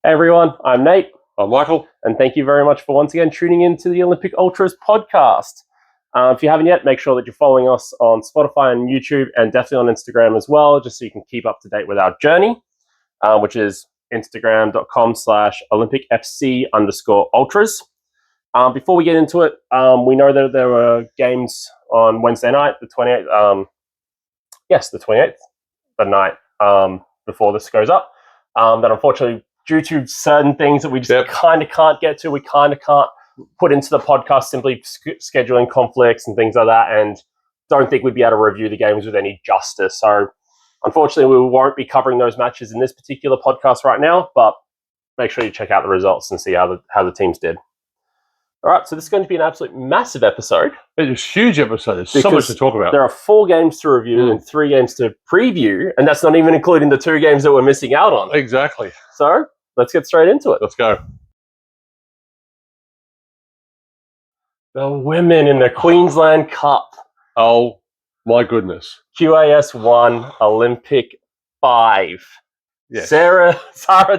Hey everyone, I'm Nate. I'm Michael. And thank you very much for once again tuning in to the Olympic Ultras podcast. If you haven't yet, make sure that you're following us on Spotify and YouTube and definitely on Instagram as well, just so you can keep up to date with our journey, which is instagram.com/OlympicFC_ultras. Before we get into it, we know that there were games on Wednesday night, the 28th. The 28th, the night before this goes up. That unfortunately, due to certain things that we just kind of can't get to, we kind of can't put into the podcast, simply scheduling conflicts and things like that, and don't think we'd be able to review the games with any justice. So unfortunately, we won't be covering those matches in this particular podcast right now, but make sure you check out the results and see how the teams did. All right, so this is going to be an absolute massive episode. It's a huge episode. There's so much to talk about. There are 4 games to review and 3 games to preview, and that's not even including the 2 games that we're missing out on. Exactly. So let's get straight into it. Let's go. The women in the Queensland Cup. Oh, my goodness. QAS 1, Olympic 5. Yes. Sarah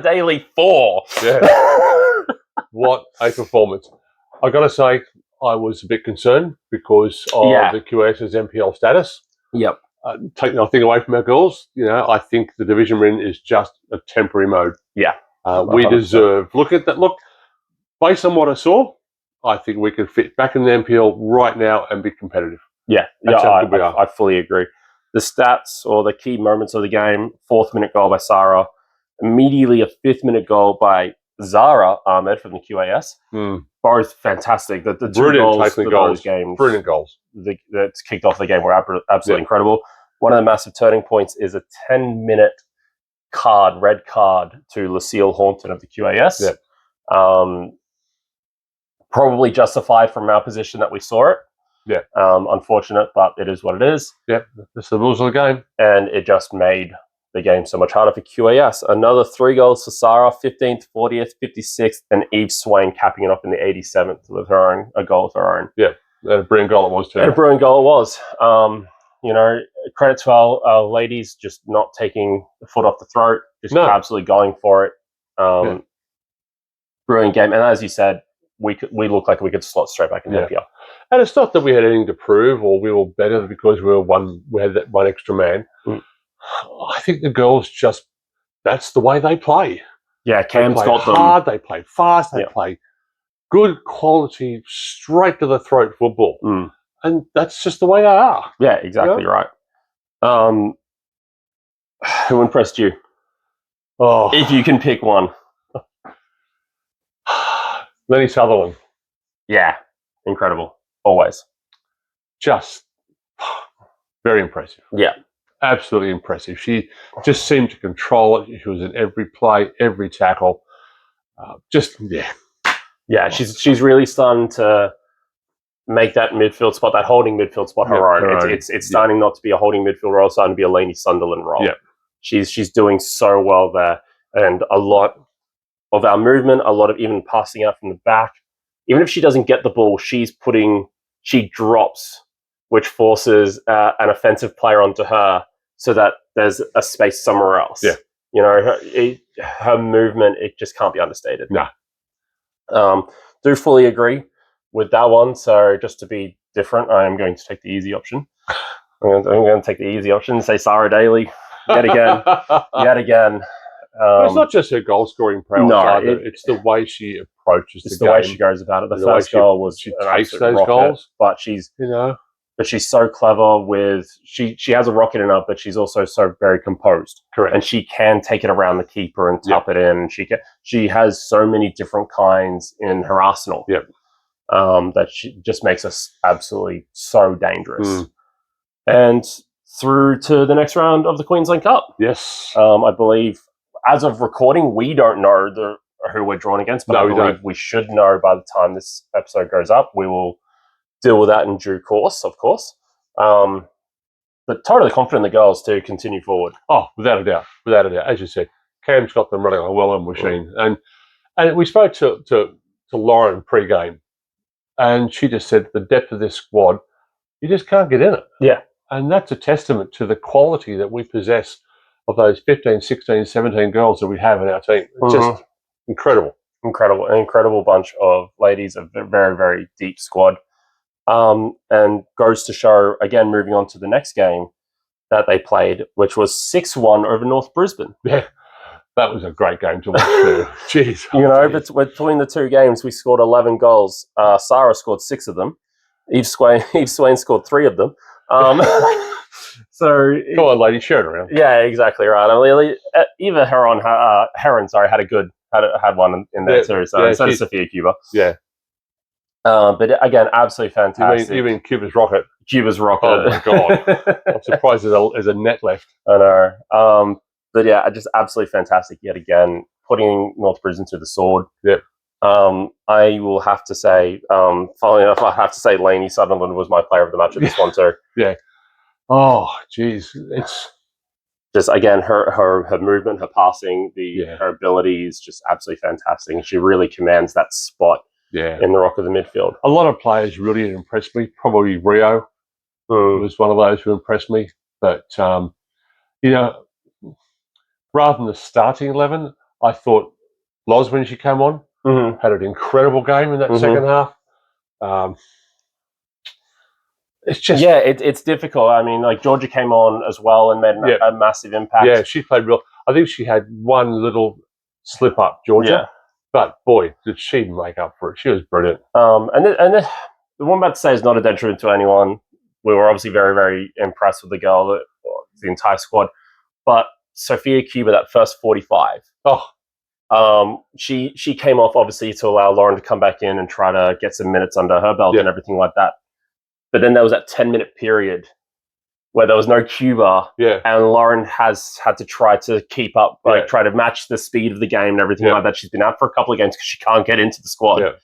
Daly 4. Yeah. What a performance. I got to say, I was a bit concerned because of the QAS's NPL status. Yep. Take nothing away from our girls. You know, I think the division win is just a temporary mode. Yeah. We deserve. Look at that. Look, based on what I saw, I think we can fit back in the NPL right now and be competitive. Yeah. That's how good we are. I fully agree. The stats or the key moments of the game: 4th minute goal by Sarah, immediately a 5th minute goal by Zara Ahmed from the QAS. Both fantastic. The 2 goals for those games. Brilliant goals. That's kicked off the game were absolutely incredible. One of the massive turning points is a 10-minute red card to Lucille Hornton of the QAS. Yep. Probably justified from our position that we saw it. Yeah. Unfortunate, but it is what it is. Yep. That's the rules of the game. And it just made the game so much harder for QAS. Another 3 goals for Sarah, 15th, 40th, 56th, and Eve Swain capping it off in the 87th with a goal of her own. Yeah, and a brilliant goal it was too. And a brilliant goal it was. Credit to our ladies just not taking the foot off the throat, just absolutely going for it. Brilliant game. And as you said, we look like we could slot straight back in the NPL. And it's not that we had anything to prove or we were better because we had that one extra man. I think the girls that's the way they play. Yeah, Cam's got them. Hard, they play fast, they play good quality, straight to the throat football. And that's just the way they are. Yeah, exactly right. Who impressed you? Oh, if you can pick one. Lenny Sutherland. Yeah, incredible. Always. Just very impressive. Yeah. Absolutely impressive. She just seemed to control it. She was in every play, every tackle. Yeah, she's really starting to make that midfield spot, that holding midfield spot her own. It's starting not to be a holding midfield role, it's starting to be a Lainey Sunderland role. Yeah. She's doing so well there. And a lot of our movement, a lot of even passing out from the back. Even if she doesn't get the ball, she drops, which forces an offensive player onto her so that there's a space somewhere else. Yeah. You know, her movement, it just can't be understated. No. Do fully agree with that one. So just to be different, I am going to take the easy option. I'm going to take the easy option and say Sarah Daly yet again. It's not just her goal scoring prowess either. It's the way she approaches the game. It's the way she goes about it. The first goal was she takes those goals, but she's so clever with she has a rocket in her, but she's also so very composed. Correct. And she can take it around the keeper and tap it in. She has so many different kinds in her arsenal. Yep. That she just makes us absolutely so dangerous. And through to the next round of the Queensland Cup. Yes. I believe as of recording, we don't know who we're drawn against, but I believe we should know by the time this episode goes up. We will deal with that in due course, of course. But totally confident in the girls to continue forward. Oh, without a doubt. As you said, Cam's got them running on a well-oiled machine. And we spoke to Lauren pre-game, and she just said the depth of this squad, you just can't get in it. Yeah. And that's a testament to the quality that we possess of those 15, 16, 17 girls that we have in our team. It's just Incredible. An incredible bunch of ladies, a very, very deep squad. And goes to show, again, moving on to the next game that they played, which was 6-1 over North Brisbane. Yeah, that was a great game to watch too. Jeez. Between the two games, we scored 11 goals. Sarah scored 6 of them. Eve Swain scored 3 of them. So come on, lady, share it around. Yeah, exactly right. I mean, Eva Heron had one in there too. So instead of Sophia Cuba. Yeah. But again, absolutely fantastic. You mean Cuba's rocket? Cuba's rocket. Oh my god! I'm surprised there's a net left. I know. But yeah, just absolutely fantastic yet again, putting North Brisbane to the sword. Yep. I will have to say, following enough, I have to say Lainey Sutherland was my player of the match at this one too. Yeah. Oh, geez. It's just, again, her movement, her passing, her ability is just absolutely fantastic. And she really commands that spot in the rock of the midfield. A lot of players really impressed me. Probably Rio was one of those who impressed me. But, rather than the starting 11, I thought Loz, when she came on, had an incredible game in that second half. It's just it's difficult. I mean, like Georgia came on as well and made a massive impact. Yeah, she played real. I think she had one little slip up, Georgia, but boy, did she make up for it. She was brilliant. And the one I'm about to say is not a detriment to anyone. We were obviously very, very impressed with the girl, the entire squad. But Sophia Cuba, that first 45. She came off obviously to allow Lauren to come back in and try to get some minutes under her belt and everything like that. But then there was that 10-minute period where there was no Cuba, and Lauren has had to try to keep up, try to match the speed of the game and everything like that. She's been out for a couple of games because she can't get into the squad.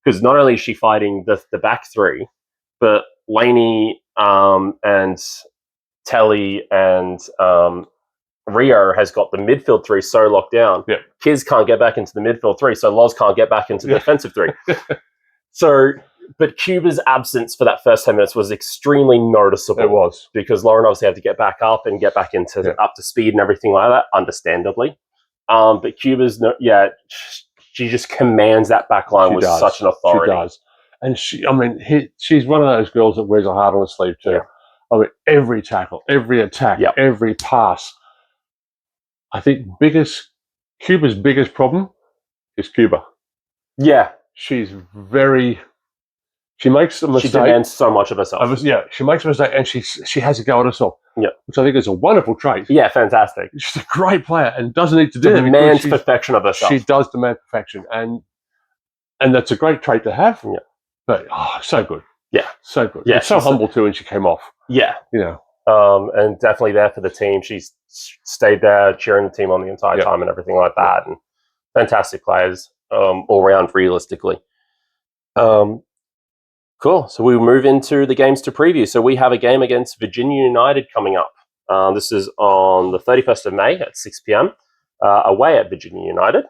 Because not only is she fighting the back three, but Lainey and Telly and Rio has got the midfield three so locked down. Kiz can't get back into the midfield three, so Loz can't get back into the defensive three. But Cuba's absence for that first 10 minutes was extremely noticeable. It was. Because Lauren obviously had to get back up and get back into up to speed and everything like that, understandably. But Cuba's, she just commands that back line with such an authority. She does. And she's one of those girls that wears her heart on her sleeve too. I mean, every tackle, every attack, every pass. I think Cuba's biggest problem is Cuba. Yeah. She makes a mistake. She demands so much of herself. She makes a mistake and she has a go at herself. Which I think is a wonderful trait. Yeah, fantastic. She's a great player and doesn't need to do it. Demands perfection of herself. She does demand perfection. And that's a great trait to have. Yeah. But, so good. Yeah. So good. Yeah. So humble too when she came off. Yeah. And definitely there for the team. She's stayed there cheering the team on the entire time and everything like that. And fantastic players all around realistically. Cool. So we move into the games to preview. So we have a game against Virginia United coming up. This is on the 31st of May at 6 p.m. Away at Virginia United.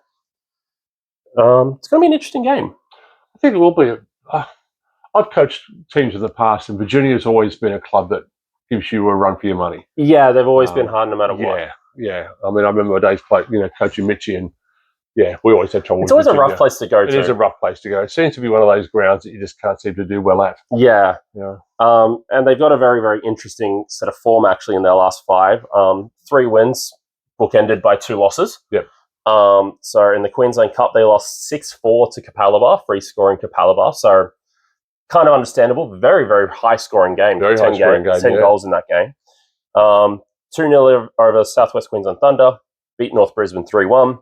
It's going to be an interesting game. I think it will be. I've coached teams in the past, and Virginia's always been a club that gives you a run for your money. Yeah, they've always been hard no matter what. Yeah. I mean, I remember my days coaching Mitchie, and we always had trouble. It's always a rough place to go to. It is a rough place to go. It seems to be one of those grounds that you just can't seem to do well at. Yeah. And they've got a very, very interesting set of form actually in their last 5. 3 wins, bookended by 2 losses. Yep. So in the Queensland Cup, they lost 6-4 to Kapalaba, free scoring Kapalaba. So kind of understandable. Very, very high scoring game. Very high scoring game. 10 goals in that game. 2-0 over Southwest Queensland Thunder. Beat North Brisbane 3-1.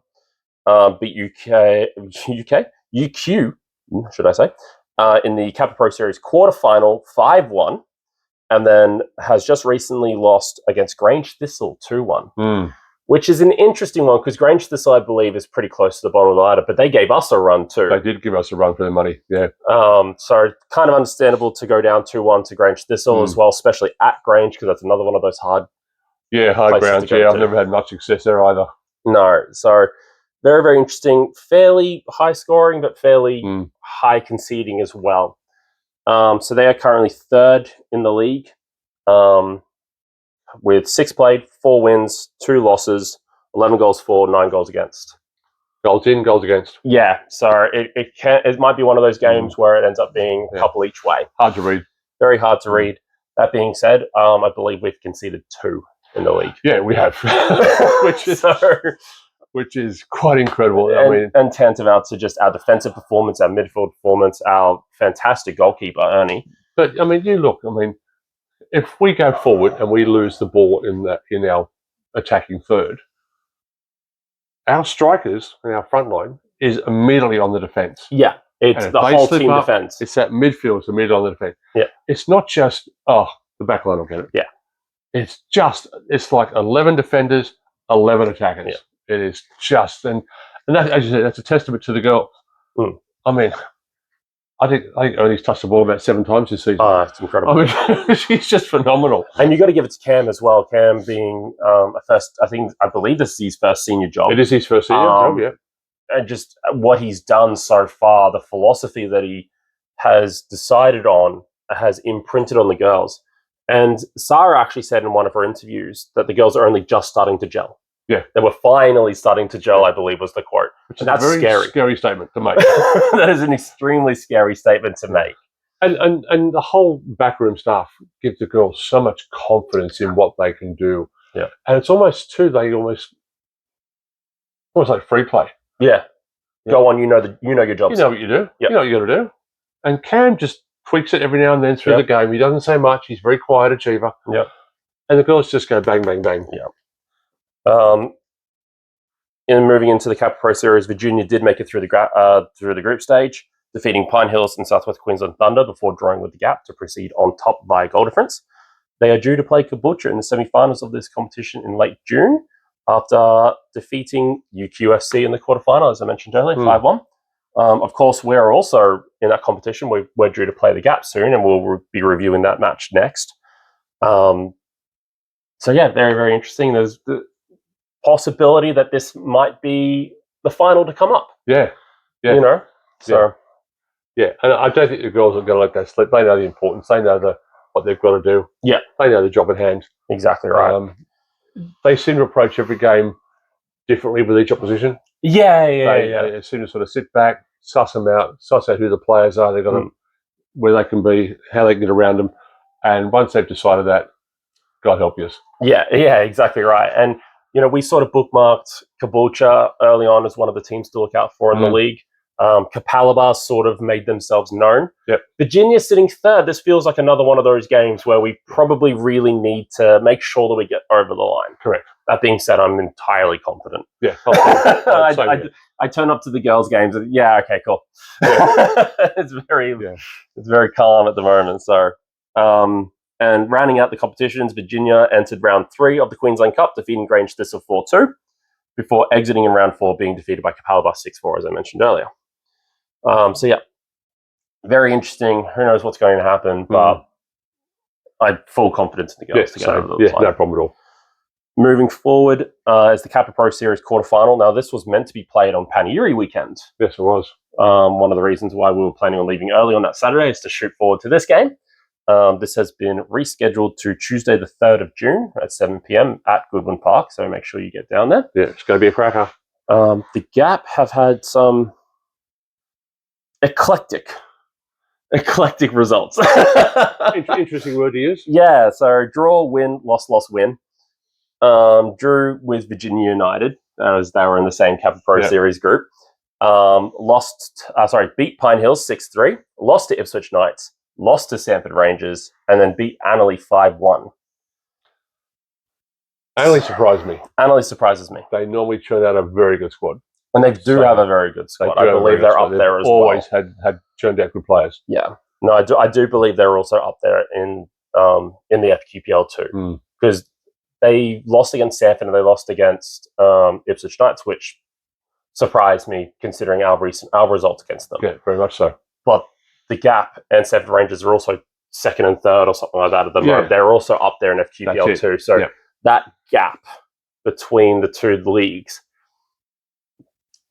Beat UQ, should I say, in the Kappa Pro Series quarterfinal 5-1, and then has just recently lost against Grange Thistle 2-1, which is an interesting one because Grange Thistle, I believe, is pretty close to the bottom of the ladder, but they gave us a run too. They did give us a run for their money, yeah. So kind of understandable to go down 2-1 to Grange Thistle as well, especially at Grange because that's another one of those hard grounds. Yeah, I've never had much success there either. No, so very, very interesting. Fairly high scoring, but fairly high conceding as well. So they are currently 3rd in the league with 6 played, 4 wins, 2 losses, 11 goals for, 9 goals against. Goals in, goals against. Yeah, so it might be one of those games where it ends up being a couple each way. Hard to read. Very hard to read. That being said, I believe we've conceded 2 in the league. Yeah, we have, which is quite incredible. And tantamount to just our defensive performance, our midfield performance, our fantastic goalkeeper Ernie. But you look. If we go forward and we lose the ball in our attacking third, our strikers and our front line is immediately on the defence. Yeah, it's the whole team defence. It's that midfield is immediately on the defence. Yeah, it's not just the back line will get it. Yeah, it's like 11 defenders, 11 attackers. Yeah. It is just and that, as you said, that's a testament to the girls. I think Ernie's touched the ball about 7 times this season. Oh, it's incredible. She's just phenomenal. And you got to give it to Cam as well. Cam being I believe this is his first senior job. It is his first senior job, yeah. And just what he's done so far, the philosophy that he has decided on has imprinted on the girls. And Sarah actually said in one of her interviews that the girls are only just starting to gel. Yeah. They were finally starting to gel, I believe was the quote. Which is a very scary statement to make. That is an extremely scary statement to make. And the whole backroom staff give the girls so much confidence in what they can do. Yeah. And it's almost almost like free play. Yeah. Go on, you know your job. You know what you do. Yep. You know what you got to do. And Cam just tweaks it every now and then through the game. He doesn't say much. He's a very quiet achiever. Yep. And the girls just go bang, bang, bang. Yeah. In moving into the Kappa Pro Series, Virginia did make it through the group stage, defeating Pine Hills and Southwest Queensland Thunder before drawing with the Gap to proceed on top via goal difference. They are due to play Caboolture in the semi-finals of this competition in late June after defeating UQFC in the quarterfinal, as I mentioned earlier, 5-1. Of course, we're also in that competition. We're due to play the Gap soon, and we'll be reviewing that match next. So, yeah, very, very interesting. There's the possibility that this might be the final to come up. Yeah. So. Yeah, and I don't think the girls are going to let that slip. They know the importance. They know what they've got to do. Yeah. They know the job at hand. Exactly right. They seem to approach every game differently with each opposition. Yeah. They seem to sort of sit back, suss them out, suss out who the players are. They've got where they can be, how they can get around them. And once they've decided that, God help you. Yeah, exactly right. And, we sort of bookmarked Caboolture early on as one of the teams to look out for in the league. Kappa sort of made themselves known. Yep. Virginia sitting third. This feels like another one of those games where we probably really need to make sure that we get over the line. Correct. That being said, I'm entirely confident. Yeah. I turn up to the girls' games and okay, cool. Yeah. It's very calm at the moment. So, and rounding out the competitions, Virginia entered round 3 of the Queensland Cup, defeating Grange Thistle 4-2, before exiting in round 4, being defeated by Kappa 6-4, as I mentioned earlier. Very interesting. Who knows what's going to happen, but I have full confidence in the girls to get over the line. No problem at all. Moving forward is the Kappa Pro Series quarterfinal. Now, this was meant to be played on Paniri weekend. Yes, it was. One of the reasons why we were planning on leaving early on that Saturday is to shoot forward to this game. This has been rescheduled to Tuesday, the 3rd of June at 7 p.m. at Goodwin Park, so make sure you get down there. Yeah, it's going to be a cracker. The Gap have had some eclectic results. Interesting word to use. Yeah, so draw, win, loss, win. Drew with Virginia United, as they were in the same Kappa Pro Series group. Beat Pine Hills 6-3, lost to Ipswich Knights, lost to Sanford Rangers, and then beat Annerley 5-1. Annerley surprised me. Annerley surprises me. They normally churn out a very good squad. And they do have a very good squad. I believe they're up there as well. Always had churned out good players. Yeah. No, I do believe they're also up there in the FQPL too. Because they lost against Sanford and they lost against Ipswich Knights, which surprised me considering our results against them. Yeah, very much so. But the Gap and Sanford Rangers are also 2nd and 3rd or something like that at the moment. They're also up there in FQPL too. So that gap between the two leagues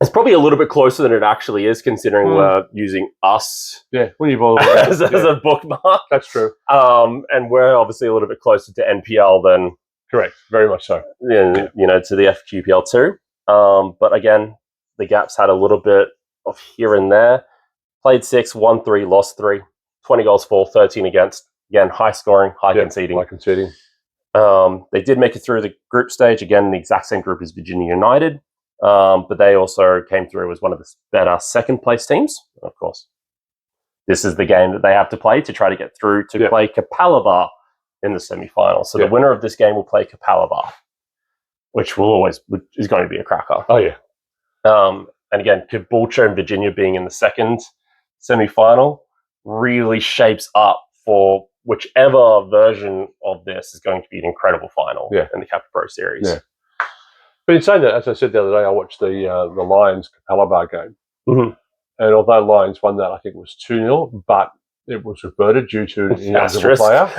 is probably a little bit closer than it actually is, considering we're using us as a bookmark. That's true. And we're obviously a little bit closer to NPL than... Correct, very much so. To the FQPL too. But again, the Gaps had a little bit of here and there. Played 6, won 3, lost 3. 20 goals for, 13 against. Again, high scoring, high conceding. High conceding. They did make it through the group stage, again, the exact same group as Virginia United, but they also came through as one of the better second-place teams, of course. This is the game that they have to play to try to get through to play Kappa in the semi-final. So the winner of this game will play Kappa, which is going to be a cracker. Oh, yeah. And again, Caboolture and Virginia being in the second semi-final really shapes up for whichever version of this is going to be an incredible final in the Kappa Pro Series. Yeah. But in saying that, as I said the other day, I watched the Lions Capella game. Mm-hmm. And although Lions won that, I think it was 2-0, but it was reverted due to an ineligible player.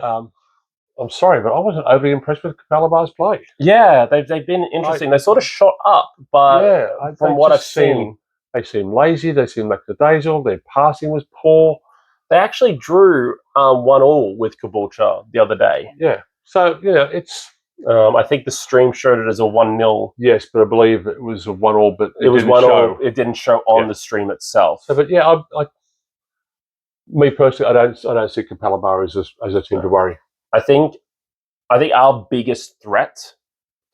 I'm sorry, but I wasn't overly impressed with Capella play. Yeah, they've been interesting. They sort of shot up, but from what I've seen, they seem lazy. They seem lackadaisical. Their passing was poor. They actually drew 1-1 with Caboolture the other day. Yeah. So, it's... I think the stream showed it as a 1-0. Yes, but I believe it was a 1-1, but it was 1-0. It didn't show on the stream itself. So, but me personally, I don't see Capella as a team to worry. I think our biggest threat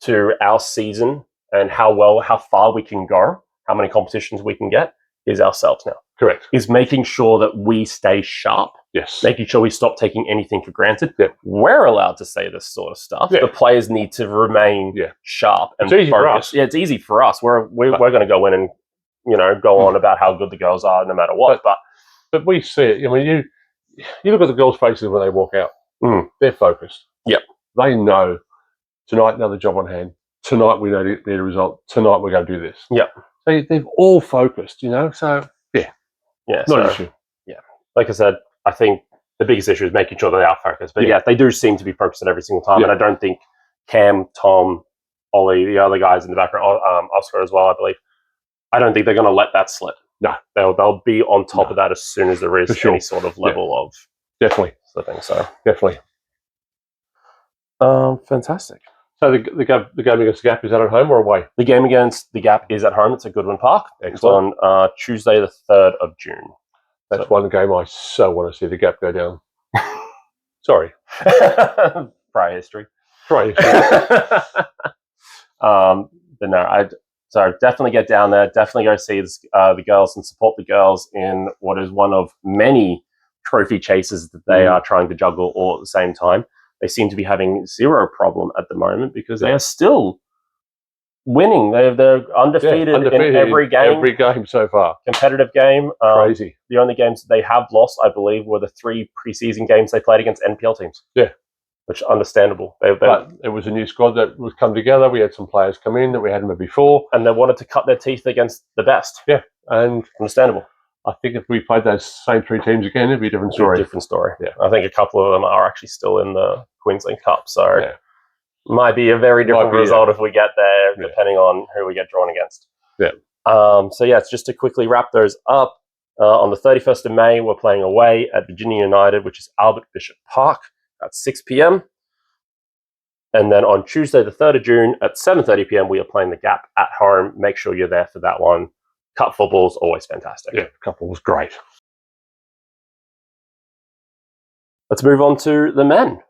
to our season and how far we can go, how many competitions we can get, is ourselves now. Correct. Is making sure that we stay sharp. Yes. Making sure we stop taking anything for granted. Yeah. We're allowed to say this sort of stuff. Yeah. The players need to remain sharp and it's easy focused. for us. Yeah, it's easy for us. We're going to go in and go on about how good the girls are no matter what. But we see it. I mean, you look at the girls' faces when they walk out. They're focused. Yep. They know tonight another job on hand. Tonight we need a result. Tonight we're going to do this. Yep. So they've all focused, So not an issue. Yeah. Like I said, I think the biggest issue is making sure that they are focused. But they do seem to be focused at every single time. And I don't think Cam, Tom, Ollie, the other guys in the background, Oscar as well, I believe, I don't think they're going to let that slip. No. They'll be on top of that as soon as there is any sort of level of definitely slipping. So definitely. Fantastic. So the game against the Gap, is that at home or away? The game against the Gap is at home. It's at Goodwin Park. Excellent. It's on Tuesday the 3rd of June. That's one game I so want to see the Gap go down. Sorry. Prior history. Prior history. But no, so definitely get down there. Definitely go see the girls and support the girls in what is one of many trophy chases that they are trying to juggle all at the same time. They seem to be having zero problem at the moment because they are still winning. They're undefeated in every game. Every game so far. Competitive game. Crazy. The only games that they have lost, I believe, were the 3 preseason games they played against NPL teams. Yeah. Which is understandable. But it was a new squad that was come together. We had some players come in that we hadn't before. And they wanted to cut their teeth against the best. Yeah. And understandable. I think if we played those same 3 teams again, it'd be a different story. Yeah. I think a couple of them are actually still in the Queensland Cup. So might be a very different result if we get there, depending on who we get drawn against. Yeah. So it's just to quickly wrap those up. On the 31st of May, we're playing away at Virginia United, which is Albert Bishop Park at 6 p.m. And then on Tuesday, the 3rd of June at 7:30 p.m., we are playing the Gap at home. Make sure you're there for that one. Cup football is always fantastic. Yeah, cup football was great. Let's move on to the men.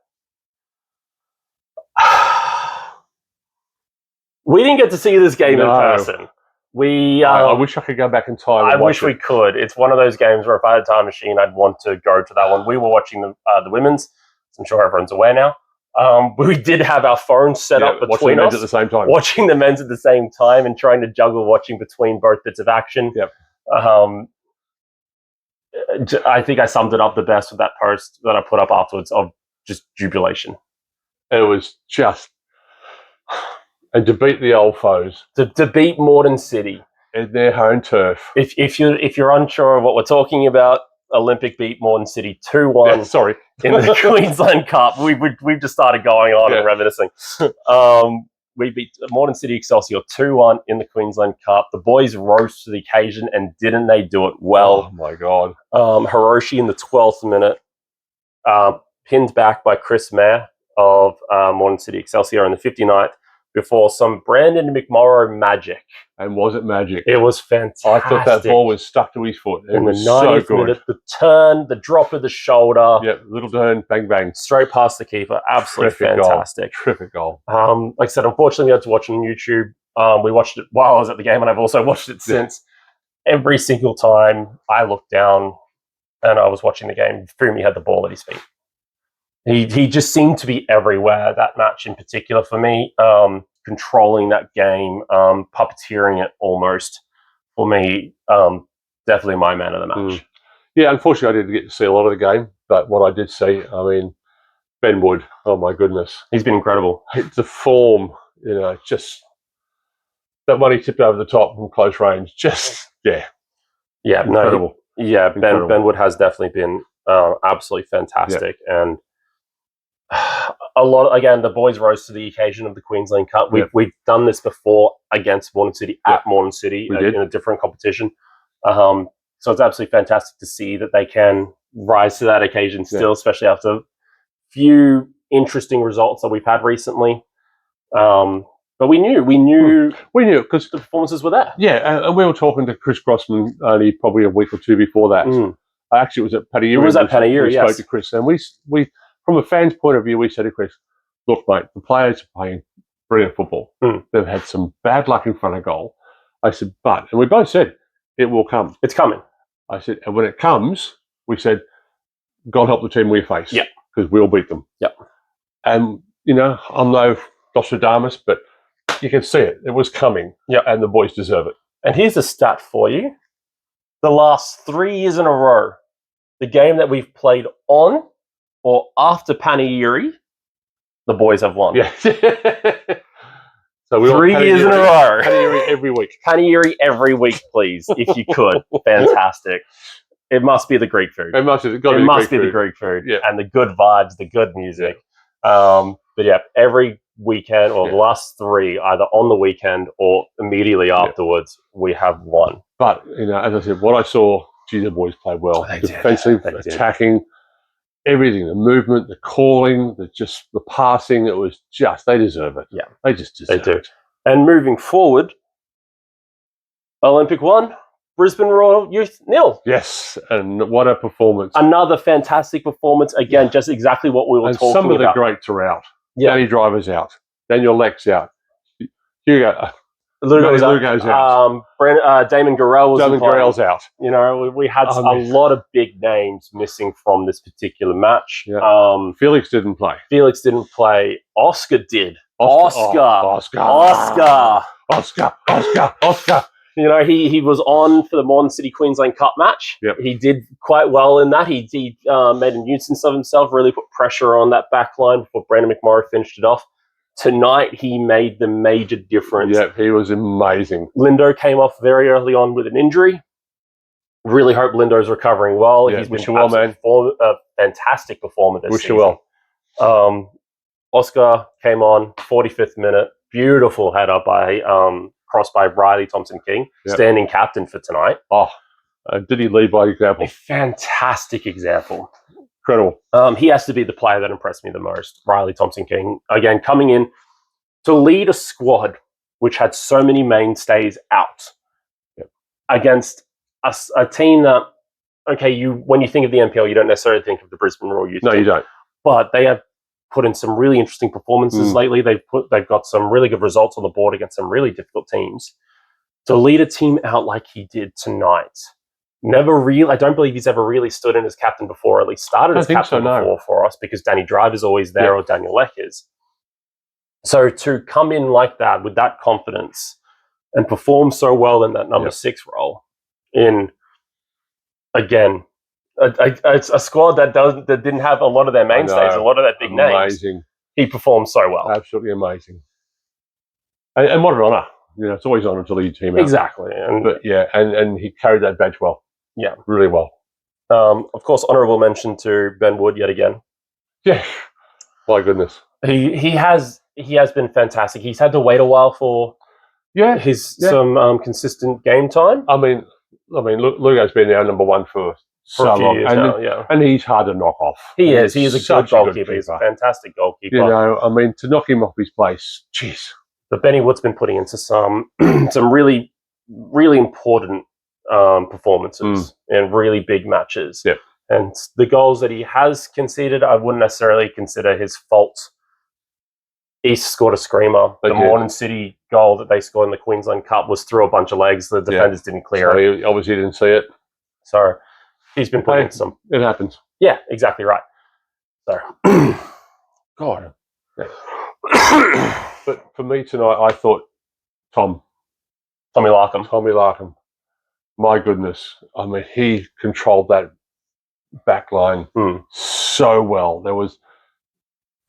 We didn't get to see this game in person. I wish I could go back in time. I wish we could. It's one of those games where if I had a time machine, I'd want to go to that one. We were watching the women's. I'm sure everyone's aware now. We did have our phones set up between us at the same time. Watching the men's at the same time and trying to juggle watching between both bits of action. Yep. I think I summed it up the best with that post that I put up afterwards of just jubilation. It was just... And to beat the old foes. To beat Morden City. In their home turf. If you're unsure of what we're talking about, Olympic beat Morden City 2-1 in the Queensland Cup. We've just started going on and reminiscing. We beat Morden City Excelsior 2-1 in the Queensland Cup. The boys rose to the occasion, and didn't they do it well? Oh, my God. Hiroshi in the 12th minute, pinned back by Chris Mayer of Morden City Excelsior in the 59th. before some Brandon McMorrow magic. And was it magic? It was fantastic. I thought that ball was stuck to his foot. It in the was 90th so good. minute, the turn, the drop of the shoulder. Yep, little turn, bang, bang. Straight past the keeper. Absolutely fantastic. Terrific goal. Like I said, unfortunately, we had to watch it on YouTube. We watched it while I was at the game, and I've also watched it since. Every single time I looked down and I was watching the game, Fumi had the ball at his feet. He just seemed to be everywhere, that match in particular for me. Controlling that game, puppeteering it almost, for me, definitely my man of the match. Yeah, unfortunately, I didn't get to see a lot of the game, but what I did see, I mean, Ben Wood, oh my goodness. He's been incredible. The form, just that one he tipped over the top from close range, incredible. No, Ben Wood has definitely been absolutely fantastic, and a lot. Again, the boys rose to the occasion of the Queensland Cup. We've done this before against Moreton City at Moreton City in a different competition. So it's absolutely fantastic to see that they can rise to that occasion still, especially after a few interesting results that we've had recently. But we knew because the performances were there. Yeah, and we were talking to Chris Grossman only probably a week or two before that. Actually, it was at Panayiri. It was at Panayiri, yes. We spoke to Chris, and we from a fan's point of view, we said to Chris, "Look, mate, the players are playing brilliant football. They've had some bad luck in front of goal." I said, and we both said, it will come. It's coming. I said, and when it comes, we said, God help the team we face. Yeah. Because we'll beat them. Yeah. And, I'm no Nostradamus, but you can see it. It was coming. Yeah. And the boys deserve it. And here's a stat for you. The last 3 years in a row, the game that we've played on or after Panayiri, the boys have won. Yeah. So we 3 years in a row. Panayiri every week. Panayiri every week, please, if you could. Fantastic. It must be the Greek food. It must be the Greek food. Yeah. And the good vibes, the good music. But yeah, every weekend or the last three, either on the weekend or immediately afterwards, we have won. But, as I said, what I saw, the boys played well. Defensive, attacking, everything, the movement, the calling, the passing, it was they deserve it. Yeah. They just deserve it. And moving forward, Olympic 1, Brisbane Royal Youth 0. Yes, and what a performance. Another fantastic performance. Again, just exactly what we were talking about. And some of the greats are out. Yeah. Danny Driver's out. Daniel Leck's out. Lugo's out. Damon Garell's out. We had a lot of big names missing from this particular match. Yeah. Felix didn't play. Oscar did. Oscar. He was on for the Moreton City Queensland Cup match. Yep. He did quite well in that. He made a nuisance of himself, really put pressure on that back line before Brandon McMorrow finished it off. Tonight, he made the major difference. Yeah, he was amazing. Lindo came off very early on with an injury. Really hope Lindo's recovering well. Yeah, he's been a fantastic performer this season. Wish you well. Oscar came on, 45th minute. Beautiful header crossed by Riley Thompson-King, standing captain for tonight. Did he lead by example? A fantastic example. Incredible. He has to be the player that impressed me the most, Riley Thompson-King. Again, coming in to lead a squad which had so many mainstays out against a team that, when you think of the NPL, you don't necessarily think of the Brisbane Royal Youth. No, you don't. But they have put in some really interesting performances lately. They've got some really good results on the board against some really difficult teams. To lead a team out like he did tonight. I don't believe he's ever really stood in as captain before, or at least started as captain before for us, because Danny Driver's always there or Daniel Leck is. So to come in like that with that confidence and perform so well in that number 6 role in, again, a squad that didn't have a lot of their mainstays, a lot of their big names. He performed so well. Absolutely amazing. And what an honour. It's always an honour to lead a team out. Exactly. And he carried that badge well. Yeah. Really well. Of course, honourable mention to Ben Wood yet again. Yeah. My goodness. He has been fantastic. He's had to wait a while for some consistent game time. I mean, Lugo's been our number one for so a few long. Years now, and he's hard to knock off. He is a good goalkeeper. He's a fantastic goalkeeper. To knock him off his place, jeez. But Benny Wood's been putting into some some really, really important performances in really big matches. Yep. And the goals that he has conceded, I wouldn't necessarily consider his fault. East scored a screamer. The Morton City goal that they scored in the Queensland Cup was through a bunch of legs. The defenders didn't clear it. So he obviously didn't see it. So he's been putting some. It happens. Yeah, exactly right. So, God. Yeah. But for me tonight, I thought Tommy Larkham. My goodness. I mean, he controlled that back line so well. There was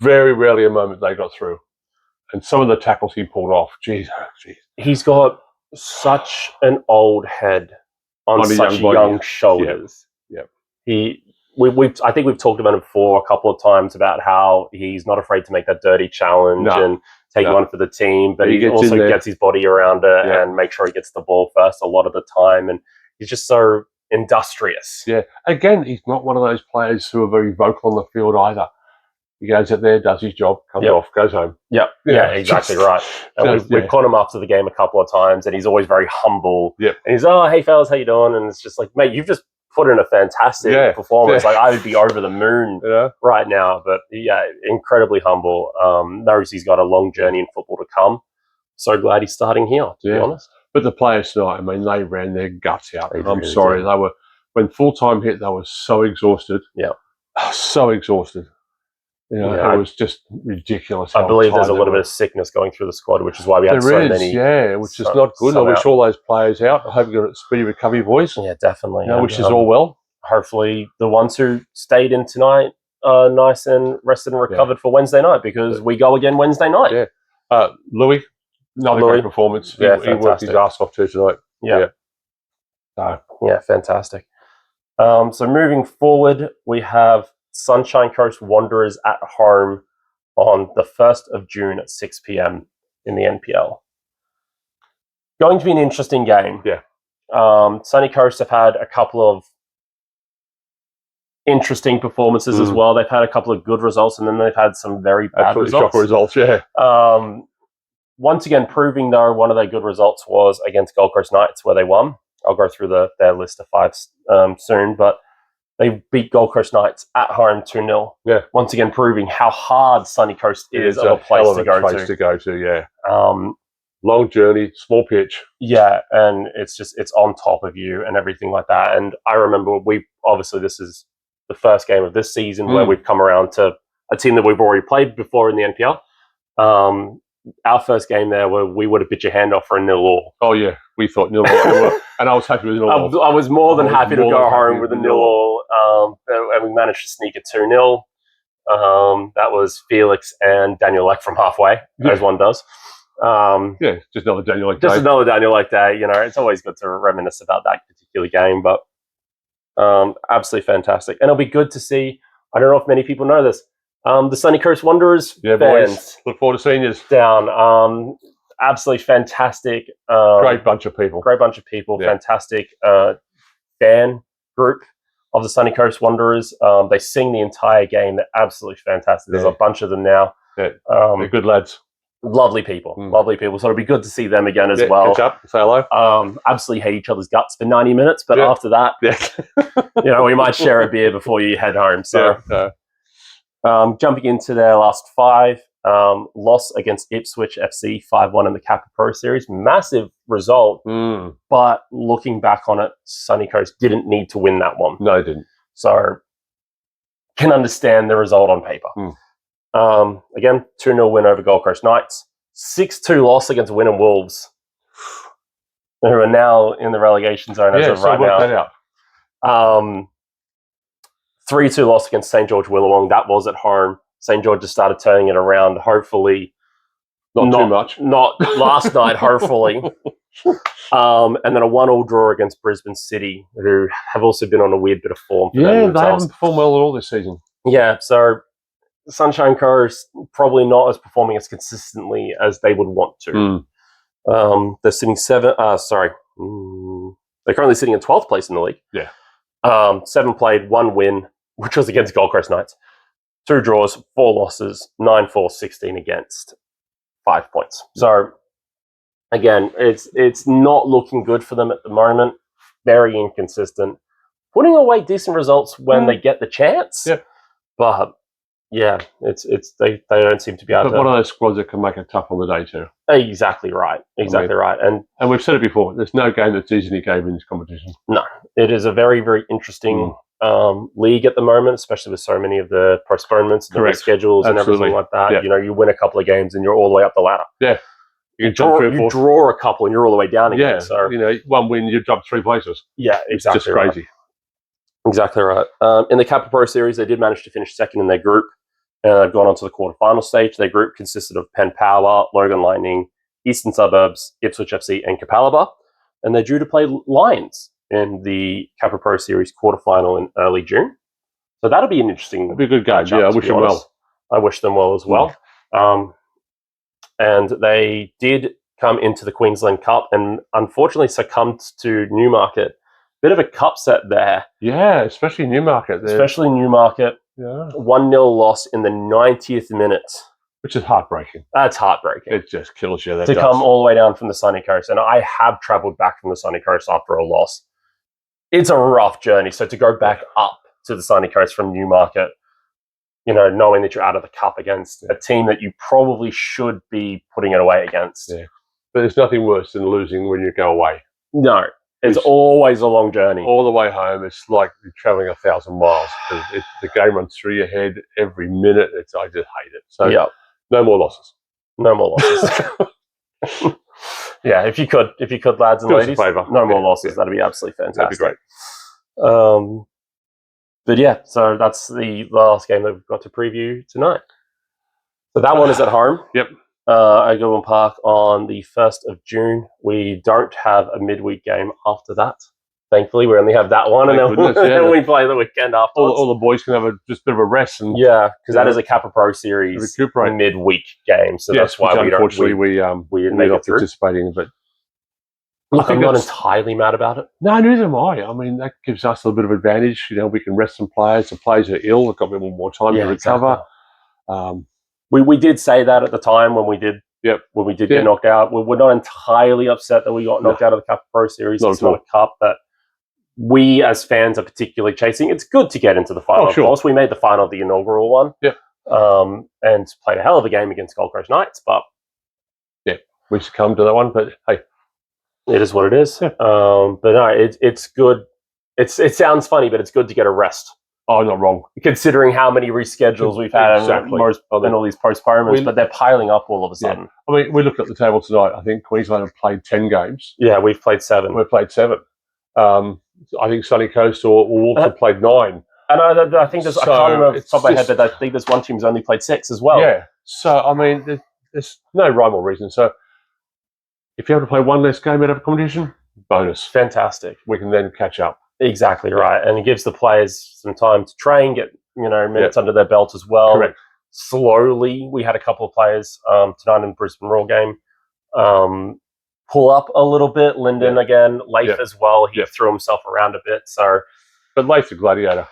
very rarely a moment they got through. And some of the tackles he pulled off, geez. He's got such an old head on such young shoulders. Yep. I think we've talked about him before a couple of times about how he's not afraid to make that dirty challenge and take one for the team, but he also gets his body around it and make sure he gets the ball first a lot of the time. And he's just so industrious. Yeah. Again, he's not one of those players who are very vocal on the field either. He goes out there, does his job, comes off, goes home. Yeah, exactly right. And we've caught him after the game a couple of times, and he's always very humble. Yep. And he's, hey, fellas, how you doing? And it's just like, mate, you've just put in a fantastic performance. Like, I would be over the moon right now. But, incredibly humble. Knows he's got a long journey in football to come. So glad he's starting here, to be honest. But the players tonight, I mean, they ran their guts out. I'm sorry. They were, when full-time hit, they were so exhausted. Yeah. So exhausted. It was just ridiculous. I believe there's a little bit of sickness going through the squad, which is why we had so many. Yeah, which is not good. I wish all those players out. I hope you got a speedy recovery, boys. Yeah, definitely. I wish us all well. Hopefully, the ones who stayed in tonight are nice and rested and recovered for Wednesday night, because we go again Wednesday night. Yeah. Louis, another great performance. He worked his ass off too tonight. Yeah, fantastic. So moving forward, we have Sunshine Coast Wanderers at home on the 1st of June at 6 p.m. in the NPL. Going to be an interesting game. Yeah. Sunny Coast have had a couple of interesting performances as well. They've had a couple of good results, and then they've had some very bad results. Shocker results, Once again, proving, though, one of their good results was against Gold Coast Knights, where they won. I'll go through their list of five soon, but they beat Gold Coast Knights at home 2-0. Yeah. Once again, proving how hard Sunny Coast is of a place to go to. Long journey, small pitch. Yeah, and it's on top of you and everything like that. And I remember this is the first game of this season where we've come around to a team that we've already played before in the NPL. Our first game there, where we would have bit your hand off for a 0-0. Oh yeah, we thought 0-0, and I was happy with 0-0. I was more than happy to go home with a 0-0, and we managed to sneak a 2-0. That was Felix and Daniel Leck from halfway, as one does. Just another Daniel Leck day. Just another Daniel Leck day. It's always good to reminisce about that particular game, but absolutely fantastic. And it'll be good to see. I don't know if many people know this. The Sunny Coast Wanderers fans, boys. Look forward to seeing you down. Absolutely fantastic. Great bunch of people. Fantastic fan group of the Sunny Coast Wanderers. They sing the entire game. They're absolutely fantastic. There's a bunch of them now. They're good lads. Lovely people. So it'll be good to see them again as well. Catch up, say hello. Absolutely hate each other's guts for 90 minutes, but after that, we might share a beer before you head home. So. Jumping into their last five, loss against Ipswich FC 5-1 in the Kappa Pro Series. Massive result, but looking back on it, Sunny Coast didn't need to win that one. No, it didn't. So, can understand the result on paper. Again, 2-0 win over Gold Coast Knights. 6-2 loss against Wynnum Wolves, who are now in the relegation zone as of right now. That out. 3-2 loss against St. George Willawong. That was at home. St. George just started turning it around. Hopefully, not too much. Not last night, hopefully. And then a 1-1 draw against Brisbane City, who have also been on a weird bit of form. They haven't performed well at all this season. Yeah, so Sunshine Coast probably not as performing as consistently as they would want to. They're sitting they're currently sitting in 12th place in the league. Yeah. 7 played, 1 win, which was against Gold Coast Knights. 2 draws, 4 losses, 9-4, 16 against. 5 points. So again, it's not looking good for them at the moment. Very inconsistent. Putting away decent results when they get the chance. Yep. But yeah, they don't seem to be able But to. one of those squads that can make it tough on the day too. Exactly right. Exactly right. And we've said it before. There's no game that's easily game in this competition. No, it is a very, very interesting league at the moment, especially with so many of the postponements and the schedules and everything like that. Yep. You know, you win a couple of games and you're all the way up the ladder. Yeah. You draw a couple and you're all the way down again. Yeah. So you know, one win, you jump 3 places. Yeah, exactly. It's just crazy. Exactly right. In the Kappa Pro Series, they did manage to finish second in their group. They've gone on to the quarterfinal stage. Their group consisted of Penn Power, Logan Lightning, Eastern Suburbs, Ipswich FC, and Capalaba. And they're due to play Lions in the Kappa Pro Series quarterfinal in early June. So that'll be an interesting. It'll be a good game. Yeah, I wish them well. I wish them well as well. And they did come into the Queensland Cup and unfortunately succumbed to Newmarket. Bit of a cup set there. Yeah, especially Newmarket. Especially Newmarket. Yeah. 1-0 loss in the 90th minute. Which is heartbreaking. That's heartbreaking. It just kills you. To come all the way down from the sunny coast. And I have travelled back from the sunny coast after a loss. It's a rough journey. So to go back up to the sunny coast from Newmarket, you know, knowing that you're out of the cup against a team that you probably should be putting it away against. Yeah. But there's nothing worse than losing when you go away. No. It's always a long journey. All the way home, it's like you're travelling 1,000 miles. The game runs through your head every minute. I just hate it. So no more losses. No more losses. Yeah, if you could, lads and ladies, no more losses. That'd be absolutely fantastic. That'd be great. But yeah, so that's the last game that we've got to preview tonight. So that one is at home. Yep. At Goodwin Park on the 1st of June. We don't have a midweek game after that. Thankfully, we only have that one, and then we play the weekend after. All the boys can have just a bit of a rest. And because that is a Kappa Pro Series midweek game, so that's why we didn't make it through. Participating, but I'm not entirely mad about it. No, neither am I. I mean, that gives us a little bit of advantage. You know, we can rest some players. The players are ill; they've got a bit more time to recover. Exactly. We did say that at the time when we did get knocked out. We're not entirely upset that we got knocked out of the Kappa Pro Series. It's not a cup that we as fans are particularly chasing. It's good to get into the final. Of course, we made the final of the inaugural one. And played a hell of a game against Gold Coast Knights, but we succumbed to that one. But hey, it is what it is. But no, it's good. It sounds funny, but it's good to get a rest. Oh, not wrong. Considering how many reschedules we've had and all these postponements, but they're piling up all of a sudden. I mean, we looked at the table tonight. I think Queensland have played 10 games. Yeah, we've played 7. We've played 7. I think Sunny Coast or Wolves have played 9. And I think I can't remember off the top of my head, but I think there's one team who's only played 6 as well. Yeah. So, I mean, there's no rhyme or reason. So, if you have to play one less game out of a competition, bonus. Fantastic. We can then catch up. Exactly right. And it gives the players some time to train, get minutes under their belt as well. Correct. Slowly, we had a couple of players tonight in the Brisbane Royal game pull up a little bit. Lyndon again, Leif as well. He threw himself around a bit. So, but Leif's a gladiator.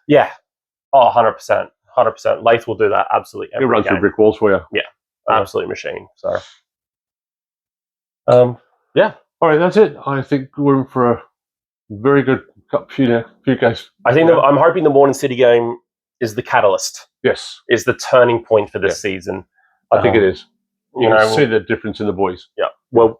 Yeah. Oh, 100%. 100%. Leif will do that absolutely every game. He'll run through brick walls for you. Yeah. Absolute machine. So, All right, that's it. I think we're in for a very good few guys. I think I'm hoping the Morning City game is the catalyst. Yes. Is the turning point for this season. I think it is. You see the difference in the boys. Yeah. Well,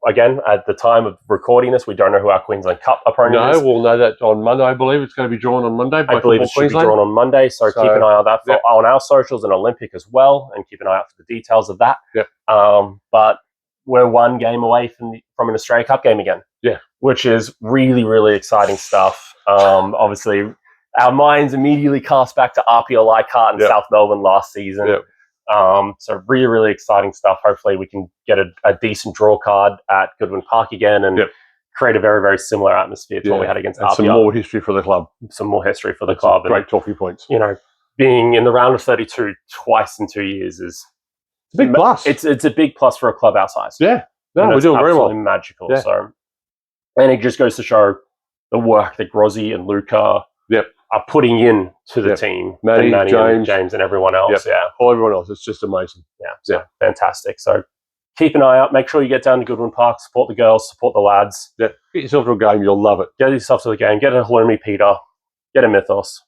again, at the time of recording this, we don't know who our Queensland Cup opponent is. No, we'll know that on Monday, I believe. It's going to be drawn on Monday. I believe it should be drawn on Monday, so keep an eye on that on our socials and Olympic as well, and keep an eye out for the details of that. Yep. But we're one game away from an Australia Cup game again. Yeah. Which is really, really exciting stuff. Obviously, our minds immediately cast back to RPL Leichhardt in South Melbourne last season. Yep. So really, really exciting stuff. Hopefully we can get a decent draw card at Goodwin Park again and create a very, very similar atmosphere to what we had against RPL. Some more history for the club. Great talking points. Being in the round of 32 twice in 2 years is a big plus. It's a big plus for a club our size. Yeah. No, we're doing very well. Magical. Yeah. So, and it just goes to show the work that Grozzy and Luca are putting in to the Yep. team. Maddie, And James, and everyone else. Yep. Yeah, All everyone else. It's just amazing. yeah, so fantastic. So keep an eye out. Make sure you get down to Goodwin Park. Support the girls. Support the lads. Yeah. Get yourself to a game. You'll love it. Get yourself to the game. Get a Halloumi Peter. Get a Mythos.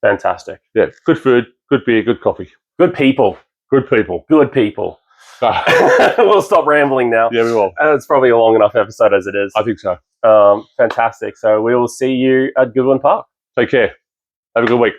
Fantastic. Yeah. Good food, good beer, good coffee. Good people. Good people. Good people. We'll stop rambling now. Yeah, we will. It's probably a long enough episode as it is. I think so. Fantastic. So we will see you at Goodwin Park. Take care. Have a good week.